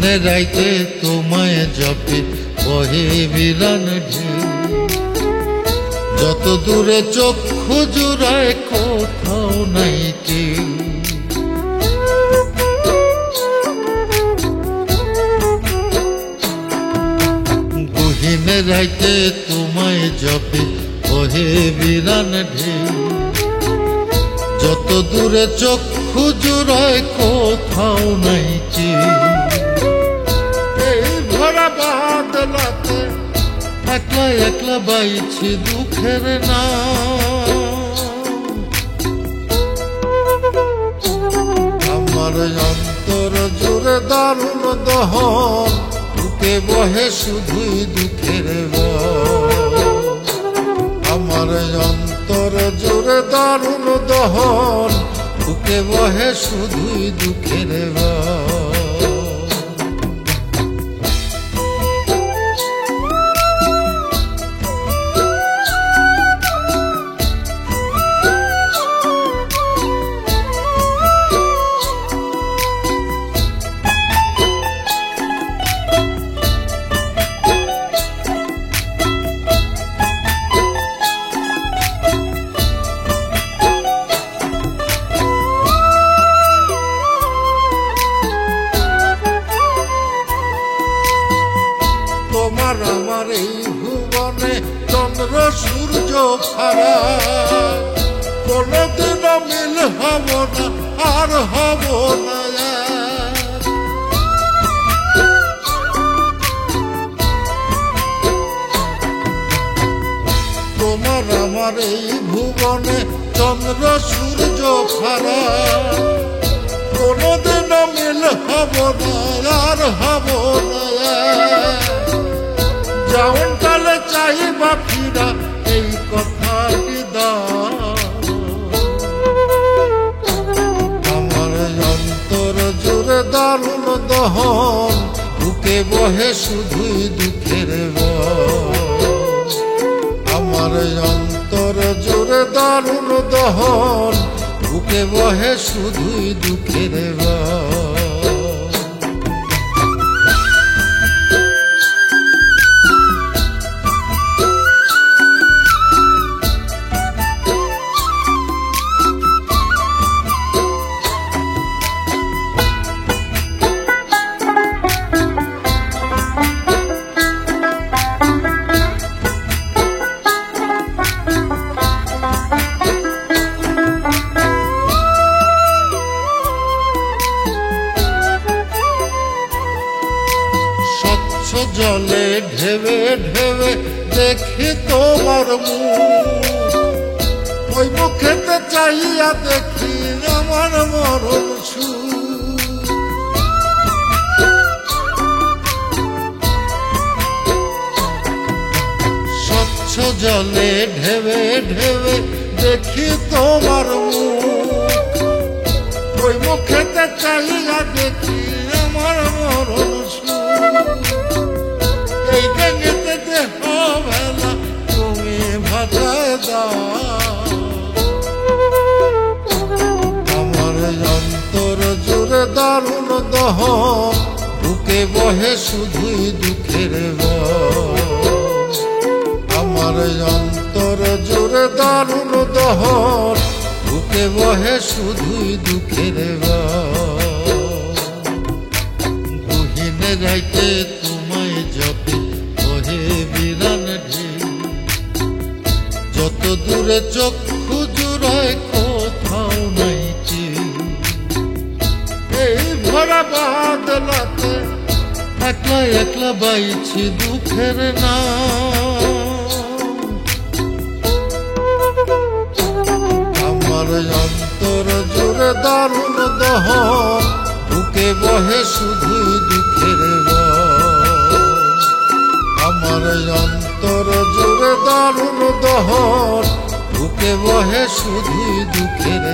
দিনে রাইতে তোমায় জপে বহে বিরান ঢেউ, যত দূরে চক্ষু জুড়ায় কোথাও নাই কেউ। দিনে রাইতে তোমায় জপে বহে বিরান ঢেউ, যত দূরে চক্ষু জুড়ায় কোথাও নাই কেউ। এই ভরা বাদলাতে একলা একলা বাইছি দুঃখের নাম, আমার অন্তর জুড়ে দারুণ দহন, বুকে বহে শুধুই দুঃখের বন। আমার অন্তর জুড়ে দারুণ দহন, বুকে বহে শুধুই দুঃখের বন। তোমার আমার এই ভুবনে চন্দ্র সূর্য ছাড়া কোনদিন মিল হব না, আর হব না। তোমার আমার এই ভুবনে চন্দ্র সূর্য ছাড়া কোনদিন মিল হব না, আর হব না। যাওন কালে চাইবা ফিরা এই কথাটি দাও, আমার অন্তর জুড়ে দারুণ দহন, বুকে বহে শুধুই দুঃখের বন। আমার অন্তর জুড়ে দারুণ দহন, বুকে বহে শুধুই দুঃখের বন। জলে ঢেবে ঢেবে দেখি তোমার মুখ, ওই মুখেতে চাইয়া দেখি আমার মরণ সুখ। স্বচ্ছ জলে ঢেবে ঢেবে দেখি তোমার মুখ, ওই মুখেতে চাইয়া দেখি আমার মরণ সুখ। এই গঙ্গেতে দেহ ভেলা তুমি ভাসায় দাও, আমার অন্তর জুড়ে দারুণ দহন, বুকে বহে শুধুই দুঃখের বন। আমার অন্তর জুড়ে দারুণ দহন, বুকে বহে শুধুই দুঃখের বন। গহীনে রাইতে তোমায় জপে বহে বিরান ঢেউ, যত দূরে চক্ষু জুড়ায় কোথাও নাই কেউ। এই ভরা বাদলাতে একলা একলা বাইছি দুঃখের নাম, আমার অন্তর জুড়ে দারুণ দহন, বুকে বহে শুধুই দুঃখের বন। আমার অন্তর জুড়ে দারুণ দহন, বুকে বহে শুধুই দুঃখের